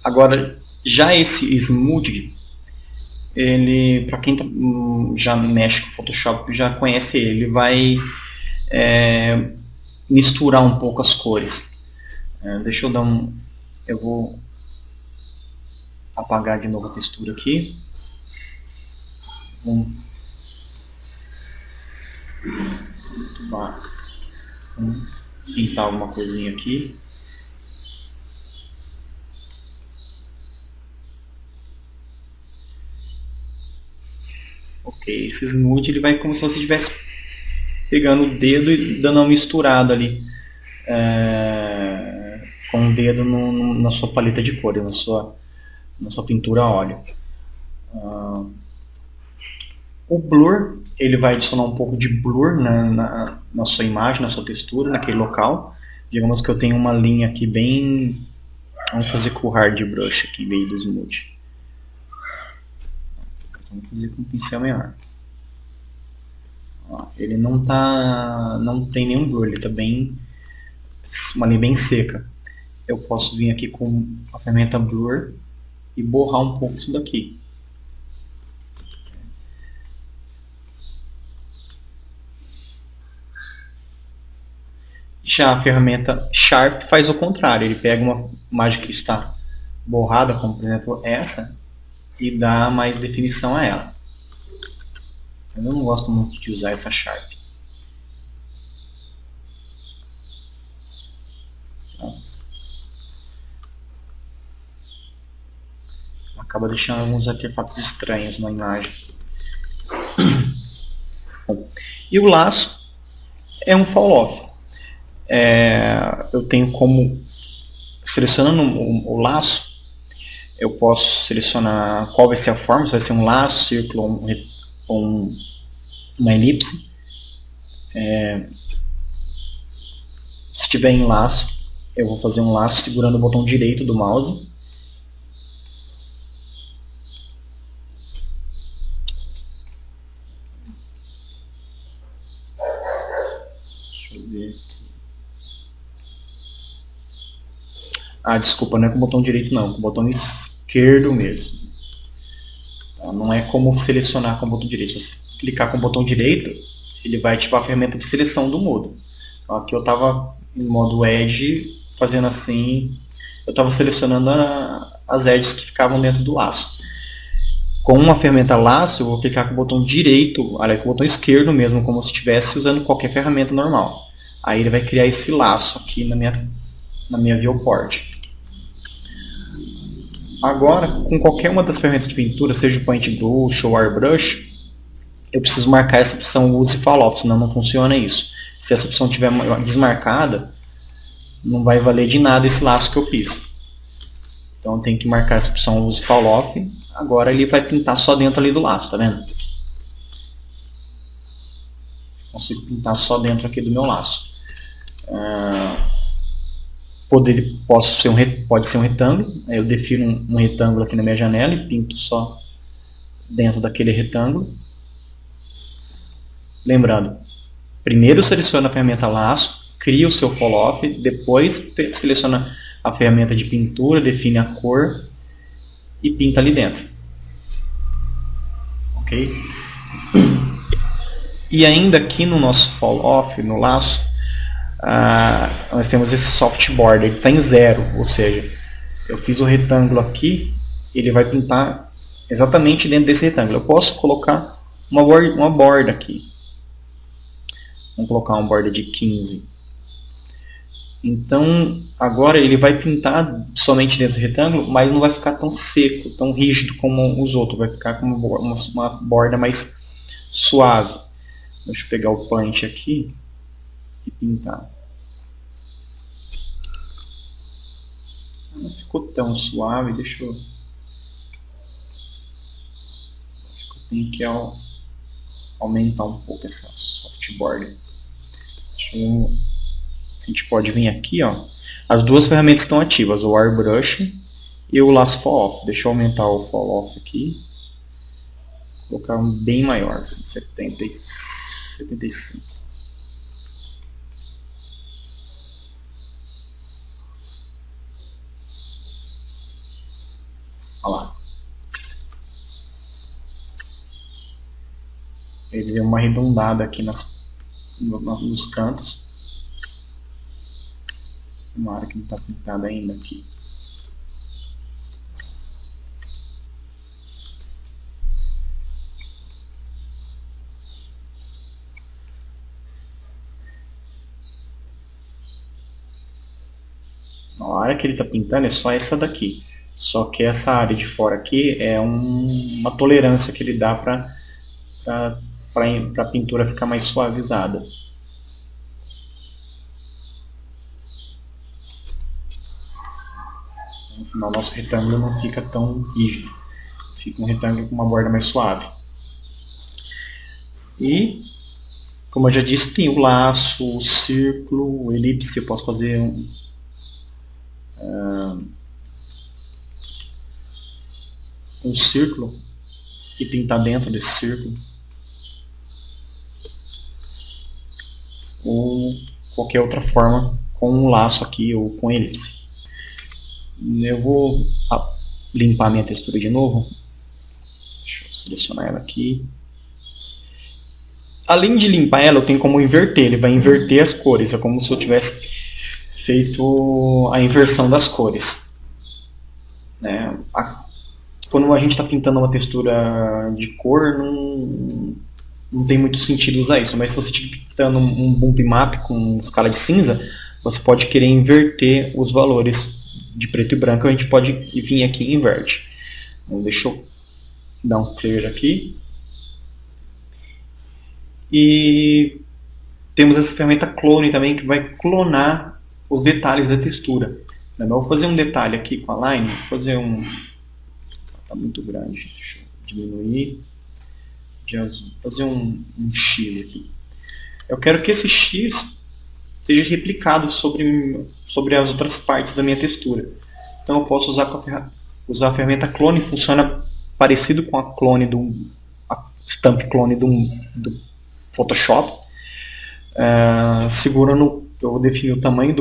Agora, já esse Smooth, ele, para quem já mexe com Photoshop, já conhece ele vai misturar um pouco as cores. Deixa eu dar um... Eu vou apagar de novo a textura aqui. Vamos pintar alguma coisinha aqui. Ok, esse Smooth ele vai como se você estivesse pegando o dedo e dando uma misturada ali com o dedo na sua paleta de cores, na sua pintura a óleo. O Blur, ele vai adicionar um pouco de blur na sua imagem, na sua textura, naquele local. Digamos que eu tenho uma linha aqui bem... Vamos fazer com o Hard Brush aqui, em vez do Smooth. Vamos fazer com um pincel menor. Ó, ele não tem nenhum blur, ele está bem... uma linha bem seca. Eu posso vir aqui com a ferramenta Blur e borrar um pouco isso daqui. Já a ferramenta Sharp faz o contrário, ele pega uma imagem que está borrada, como por exemplo essa, e dá mais definição a ela. Eu não gosto muito de usar essa Sharp. Acaba deixando alguns artefatos estranhos na imagem. Bom, e o laço é um fall off. Eu tenho como, selecionando o laço, eu posso selecionar qual vai ser a forma, se vai ser um laço, círculo ou uma elipse. Se estiver em laço, eu vou fazer um laço segurando o botão direito do mouse. Deixa eu ver aqui. Desculpa, não é com o botão direito não, com o botão esquerdo mesmo. Não é como selecionar com o botão direito. Se você clicar com o botão direito, ele vai ativar a ferramenta de seleção do modo. Então, aqui eu estava em modo Edge, fazendo assim, eu estava selecionando as edges que ficavam dentro do laço. Com uma ferramenta laço, eu vou clicar com o botão direito, aliás, com o botão esquerdo mesmo, como se estivesse usando qualquer ferramenta normal. Aí ele vai criar esse laço aqui na minha viewport. Agora, com qualquer uma das ferramentas de pintura, seja o Point Brush ou Airbrush, eu preciso marcar essa opção Use Fall Off, senão não funciona isso. Se essa opção estiver desmarcada, não vai valer de nada esse laço que eu fiz. Então eu tenho que marcar essa opção Use Fall Off. Agora ele vai pintar só dentro ali do laço, tá vendo? Consigo pintar só dentro aqui do meu laço. Pode ser um retângulo. Eu defino um retângulo aqui na minha janela e pinto só dentro daquele retângulo. Lembrando, primeiro seleciona a ferramenta laço, cria o seu fall off, depois seleciona a ferramenta de pintura, define a cor e pinta ali dentro. Ok? E ainda aqui no nosso fall off, no laço, nós temos esse soft border, ele está em 0, ou seja, eu fiz o retângulo aqui, ele vai pintar exatamente dentro desse retângulo. Eu posso colocar uma borda aqui. Vamos colocar uma borda de 15. Então, agora ele vai pintar somente dentro do retângulo, mas não vai ficar tão seco, tão rígido como os outros. Vai ficar com uma borda mais suave. Deixa eu pegar o punch aqui e pintar. Não ficou tão suave, deixa eu... Acho que eu tenho que aumentar um pouco essa softboard. A gente pode vir aqui, ó. As duas ferramentas estão ativas, o Airbrush e o Laço Fall Off. Deixa eu aumentar o Fall Off aqui. Vou colocar um bem maior, assim, 75. Olha lá. Ele deu uma arredondada aqui nos cantos. Uma área que não está pintada ainda aqui. A área que ele está pintando é só essa daqui. Só que essa área de fora aqui é uma tolerância que ele dá para a pintura ficar mais suavizada. No final, nosso retângulo não fica tão rígido. Fica um retângulo com uma borda mais suave. E, como eu já disse, tem o laço, o círculo, o elipse. Eu posso fazer um círculo e pintar dentro desse círculo. Ou qualquer outra forma com um laço aqui ou com elipse. Eu vou limpar minha textura de novo. Deixa eu selecionar ela aqui. Além de limpar ela, eu tenho como inverter. Ele vai inverter as cores. É como se eu tivesse feito a inversão das cores. Né? Quando a gente está pintando uma textura de cor, não tem muito sentido usar isso. Mas se você estiver pintando um bump map com escala de cinza, você pode querer inverter os valores de preto e branco. A gente pode vir aqui e inverte. Então, deixa eu dar um clear aqui. E temos essa ferramenta clone também, que vai clonar os detalhes da textura. Eu vou fazer um detalhe aqui com a line. Vou fazer está muito grande. Deixa eu diminuir. De azul. Vou fazer um X aqui. Eu quero que esse X seja replicado sobre as outras partes da minha textura. Então eu posso usar a ferramenta clone. Funciona parecido com a clone a stamp clone do Photoshop. Eu vou definir o tamanho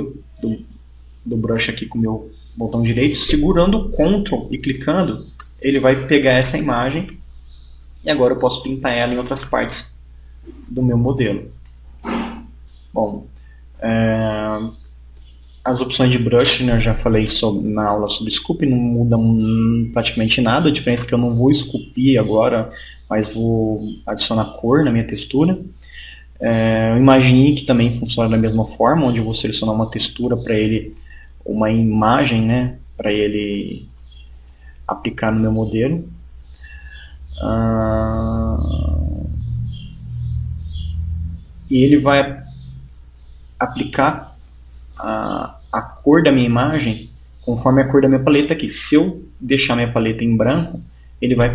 do brush aqui com o meu botão direito. Segurando o Ctrl e clicando, ele vai pegar essa imagem e agora eu posso pintar ela em outras partes do meu modelo. Bom, as opções de brush, né, eu já falei na aula sobre sculpt, não muda praticamente nada. A diferença é que eu não vou esculpir agora, mas vou adicionar cor na minha textura. O Imagine, que também funciona da mesma forma, onde eu vou selecionar uma textura para ele, uma imagem, né, para ele aplicar no meu modelo. E ele vai aplicar a cor da minha imagem conforme a cor da minha paleta aqui. Se eu deixar minha paleta em branco, ele vai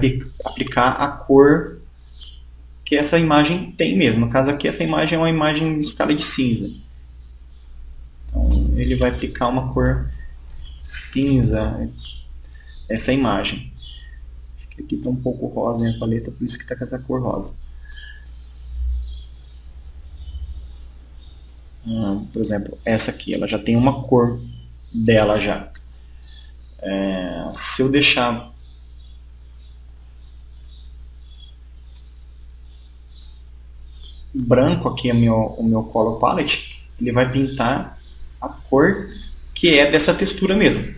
aplicar a cor que essa imagem tem mesmo. No caso aqui, essa imagem é uma imagem em escala de cinza. Então, ele vai aplicar uma cor cinza essa imagem. Aqui está um pouco rosa a minha paleta, por isso que está com essa cor rosa. Por exemplo, essa aqui, ela já tem uma cor dela já. Se eu deixar branco aqui o meu Color Palette, ele vai pintar a cor que é dessa textura mesmo.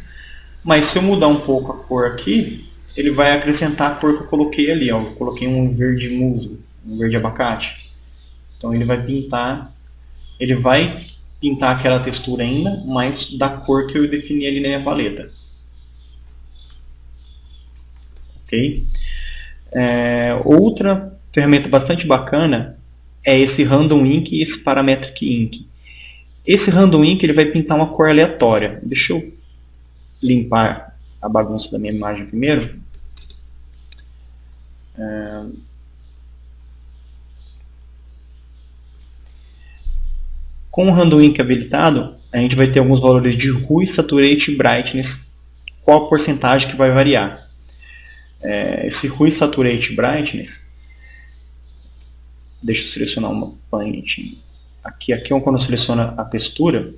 Mas se eu mudar um pouco a cor aqui, ele vai acrescentar a cor que eu coloquei ali. Ó. Eu coloquei um verde musgo, um verde abacate. Então ele vai pintar aquela textura ainda, mas da cor que eu defini ali na minha paleta. Ok? Outra ferramenta bastante bacana é esse Random Ink e esse Parametric Ink. Esse Random Ink ele vai pintar uma cor aleatória. Deixa eu limpar a bagunça da minha imagem primeiro. Com o Random Ink habilitado, a gente vai ter alguns valores de Hue, Saturate e Brightness. Qual a porcentagem que vai variar? Esse Hue, Saturate e Brightness, deixa eu selecionar uma paint. Aqui é quando eu seleciono a textura.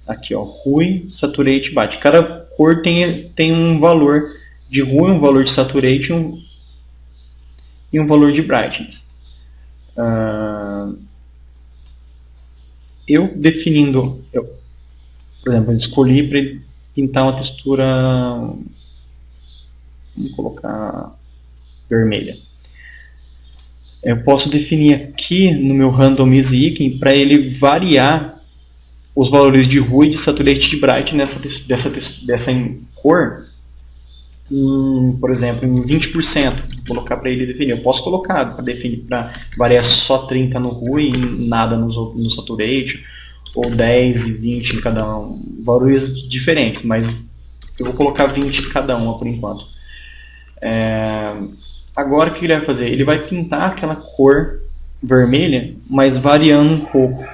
Aqui, ó, Hue, Saturate, Bright. Cada cor tem um valor de Hue, um valor de Saturate e um valor de Brightness. Eu definindo, por exemplo, eu escolhi para pintar uma textura, vamos colocar vermelha. Eu posso definir aqui no meu Randomize Icon para ele variar os valores de Hue, de Saturate e de Bright dessa cor, por exemplo, em 20%. Vou colocar para ele definir. Eu posso colocar para variar só 30 no Hue e nada no Saturate, ou 10 e 20 em cada um. Valores diferentes, mas eu vou colocar 20 em cada uma por enquanto. Agora o que ele vai fazer? Ele vai pintar aquela cor vermelha, mas variando um pouco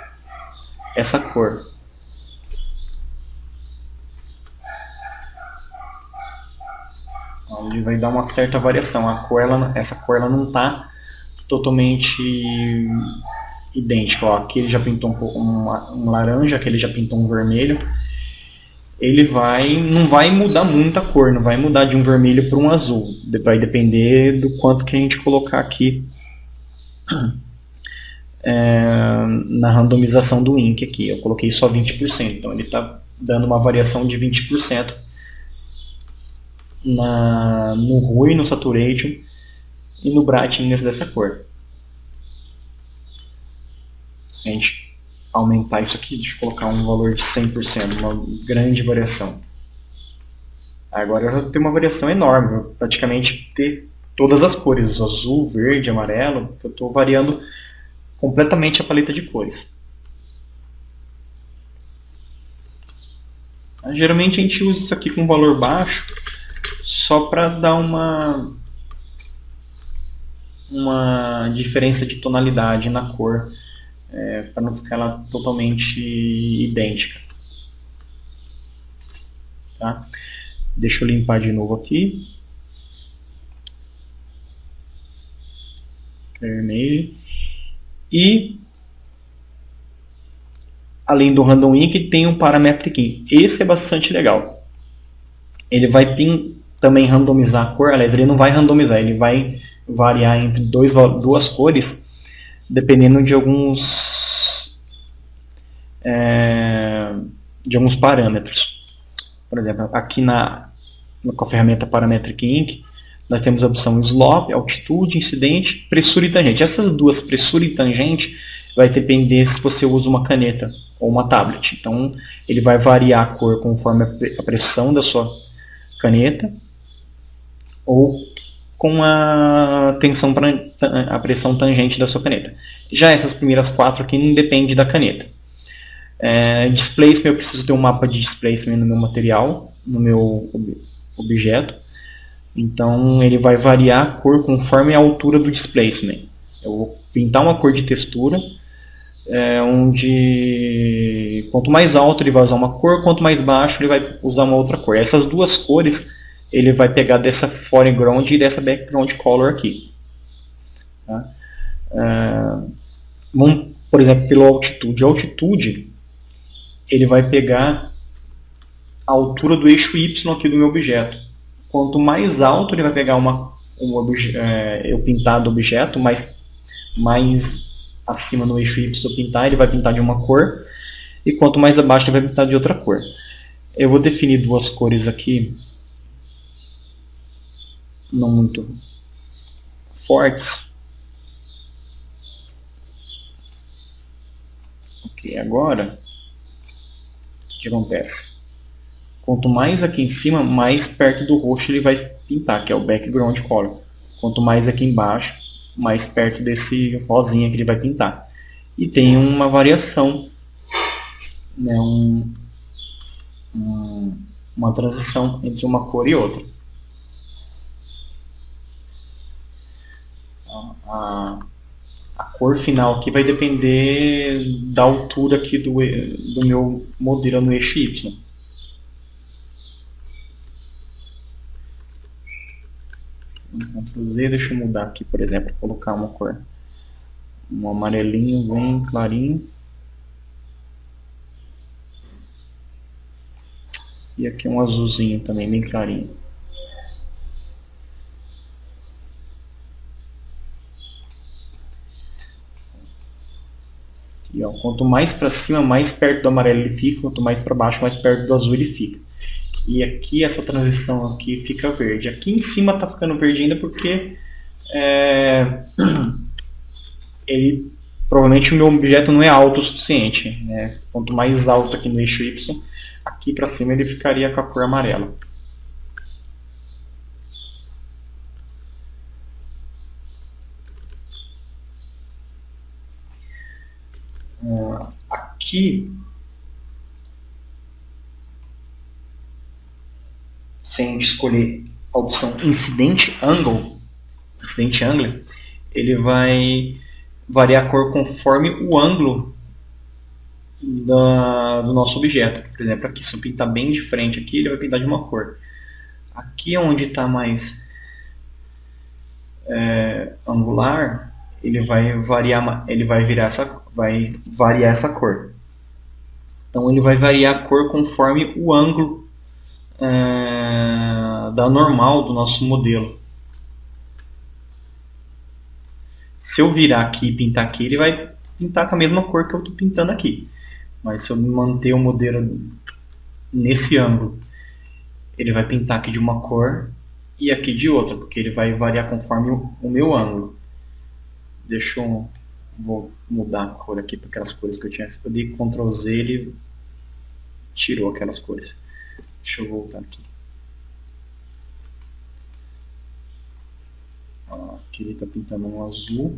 essa cor. Ele vai dar uma certa variação. Essa cor ela não está totalmente idêntica. Ó, aqui ele já pintou um laranja, aqui ele já pintou um vermelho. Ele não vai mudar muito a cor, não vai mudar de um vermelho para um azul. Vai depender do quanto que a gente colocar aqui na randomização do ink aqui. Eu coloquei só 20%, então ele está dando uma variação de 20% no Hue, no Saturation e no Brightness dessa cor. Se a gente aumentar isso aqui, deixa eu colocar um valor de 100%, uma grande variação. Agora eu já tenho uma variação enorme, eu vou praticamente ter todas as cores, azul, verde, amarelo, eu estou variando completamente a paleta de cores. Geralmente a gente usa isso aqui com valor baixo, só para dar uma diferença de tonalidade na cor, para não ficar ela totalmente idêntica. Tá? Deixa eu limpar de novo aqui. Vermelho. E além do Random Ink, tem um Parametric Ink. Esse é bastante legal. Ele vai também randomizar a cor. Aliás, ele não vai randomizar, ele vai variar entre duas cores, dependendo de alguns parâmetros. Por exemplo, aqui com a ferramenta Parametric Ink, nós temos a opção Slope, altitude, incidente, pressura e tangente. Essas duas, pressura e tangente, vai depender se você usa uma caneta ou uma tablet. Então, ele vai variar a cor conforme a pressão da sua caneta ou com a pressão tangente da sua caneta. Já essas primeiras quatro aqui não depende da caneta. Displacement, eu preciso ter um mapa de displacement no meu material, no meu objeto. Então ele vai variar a cor conforme a altura do displacement. Eu vou pintar uma cor de textura, onde quanto mais alto ele vai usar uma cor, quanto mais baixo ele vai usar uma outra cor. Essas duas cores ele vai pegar dessa foreground e dessa background color aqui. Tá? Vamos, por exemplo, pelo altitude. A altitude ele vai pegar a altura do eixo Y aqui do meu objeto. Quanto mais alto ele vai pegar eu pintar do objeto, mais acima no eixo Y eu pintar, ele vai pintar de uma cor, e quanto mais abaixo ele vai pintar de outra cor. Eu vou definir duas cores aqui, não muito fortes. Ok, agora o que acontece? Quanto mais aqui em cima, mais perto do roxo ele vai pintar, que é o background color. Quanto mais aqui embaixo, mais perto desse rosinha que ele vai pintar. E tem uma variação, né, uma transição entre uma cor e outra. A cor final aqui vai depender da altura aqui do meu modelo no eixo Y. Ctrl Z, deixa eu mudar aqui, por exemplo, colocar uma cor, um amarelinho bem clarinho. E aqui um azulzinho também, bem clarinho. E, ó, quanto mais para cima, mais perto do amarelo ele fica, quanto mais para baixo, mais perto do azul ele fica. E aqui essa transição aqui fica verde. Aqui em cima está ficando verde ainda porque ele provavelmente o meu objeto não é alto o suficiente. Né? Quanto mais alto aqui no eixo Y, aqui para cima ele ficaria com a cor amarela. Aqui, se a gente escolher a opção Incident Angle, ele vai variar a cor conforme o ângulo do nosso objeto. Por exemplo, aqui, se eu pintar bem de frente aqui, ele vai pintar de uma cor. Aqui onde está mais angular, ele vai variar essa cor. Então ele vai variar a cor conforme o ângulo da normal do nosso modelo. Se eu virar aqui e pintar aqui, ele vai pintar com a mesma cor que eu estou pintando aqui. Mas se eu manter o modelo nesse ângulo, ele vai pintar aqui de uma cor e aqui de outra, porque ele vai variar conforme o meu ângulo. Vou mudar a cor aqui para aquelas cores que eu tinha. Eu dei Ctrl Z e ele tirou aquelas cores. Deixa eu voltar aqui. Aqui ele está pintando um azul.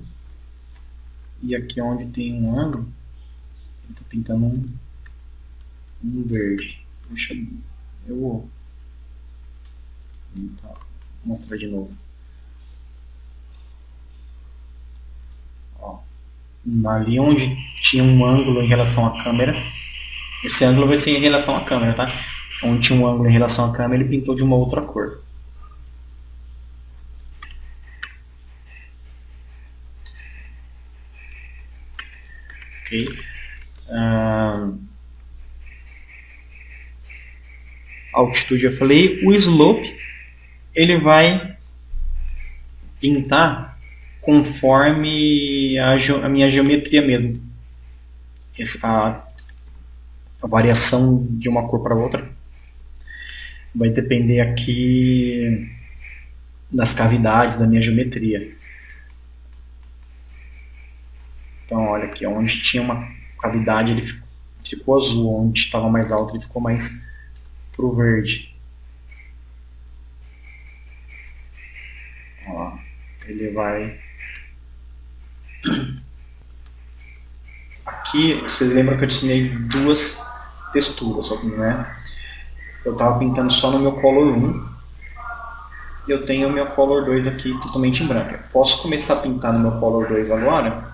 E aqui onde tem um ângulo, ele está pintando um verde. Eu vou mostrar de novo. Ó, ali onde tinha um ângulo em relação à câmera, esse ângulo vai ser em relação à câmera, tá? Onde tinha um ângulo em relação à câmera, ele pintou de uma outra cor. Ok. Altitude eu falei. O slope ele vai pintar conforme a minha geometria mesmo. A variação de uma cor para outra vai depender aqui das cavidades da minha geometria. Então olha aqui, onde tinha uma cavidade ele ficou azul, onde estava mais alto ele ficou mais pro verde. Ó, ele vai... Aqui, vocês lembram que eu adicionei duas texturas, né? Eu estava pintando só no meu Color 1 e eu tenho o meu Color 2 aqui totalmente em branco. Eu posso começar a pintar no meu Color 2 agora.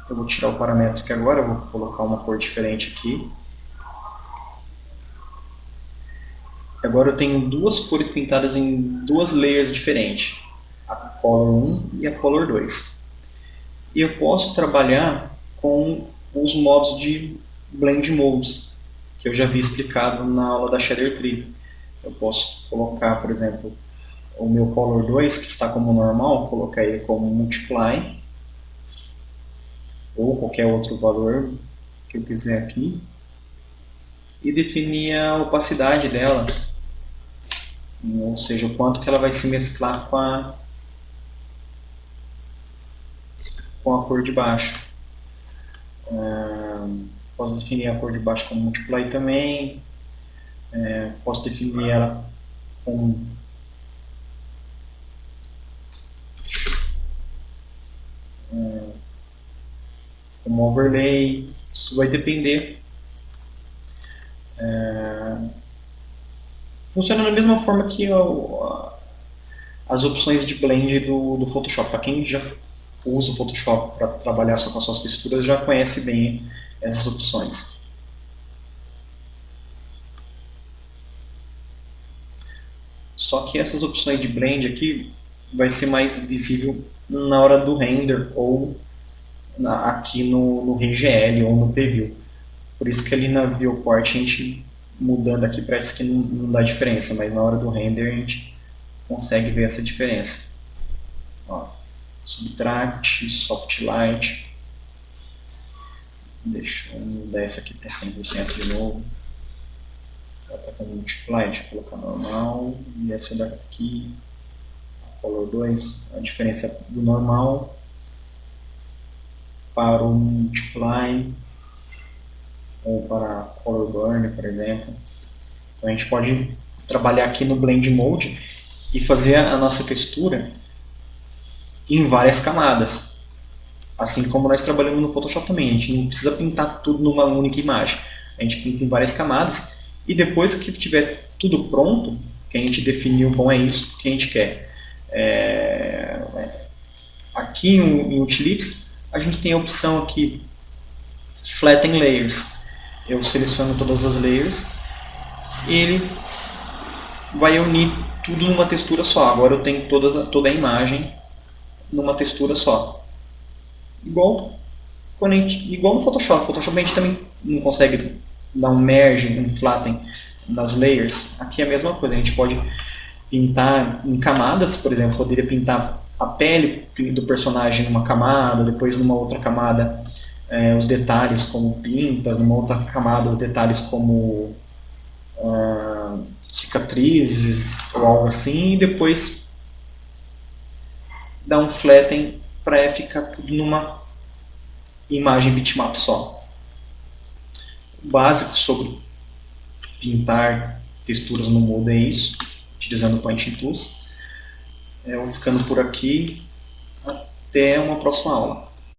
Eu vou tirar o parâmetro aqui agora, eu vou colocar uma cor diferente aqui. Agora eu tenho duas cores pintadas em duas layers diferentes, a Color 1 e a Color 2. E eu posso trabalhar com os modos de Blend Modes, que eu já vi explicado na aula da Shader Tree. Eu posso colocar, por exemplo, o meu Color 2, que está como normal, colocar ele como Multiply, ou qualquer outro valor que eu quiser aqui, e definir a opacidade dela, ou seja, o quanto que ela vai se mesclar com a cor de baixo. Posso definir a cor de baixo como Multiply também. Posso definir ela como Overlay. Isso vai depender. Funciona da mesma forma que as opções de blend do Photoshop. Para quem já usa o Photoshop para trabalhar só com as suas texturas, já conhece bem essas opções. Só que essas opções de blend aqui vai ser mais visível na hora do render ou aqui no RGL ou no preview. Por isso que ali na viewport a gente mudando aqui parece que não dá diferença, mas na hora do render a gente consegue ver essa diferença. Ó, subtract, soft light. Deixa eu mudar essa aqui para 100% de novo. Ela está com multiply, deixa eu colocar normal. E essa daqui, a color 2, a diferença do normal para o multiply ou para color burn, por exemplo. Então a gente pode trabalhar aqui no blend mode e fazer a nossa textura em várias camadas. Assim como nós trabalhamos no Photoshop também, a gente não precisa pintar tudo numa única imagem. A gente pinta em várias camadas e depois que tiver tudo pronto, que a gente definiu, bom, é isso que a gente quer. Aqui em Utilities, a gente tem a opção aqui, Flatten Layers. Eu seleciono todas as layers e ele vai unir tudo numa textura só. Agora eu tenho toda a imagem numa textura só. Igual no Photoshop. No Photoshop a gente também não consegue dar um merge, um flatten nas layers. Aqui é a mesma coisa, a gente pode pintar em camadas, por exemplo, poderia pintar a pele do personagem numa camada, depois numa outra camada os detalhes como pintas, numa outra camada os detalhes como cicatrizes ou algo assim, e depois dar um flatten para ficar tudo numa imagem bitmap só. O básico sobre pintar texturas no Modo é isso, utilizando o Painting Tools. Eu vou ficando por aqui, até uma próxima aula.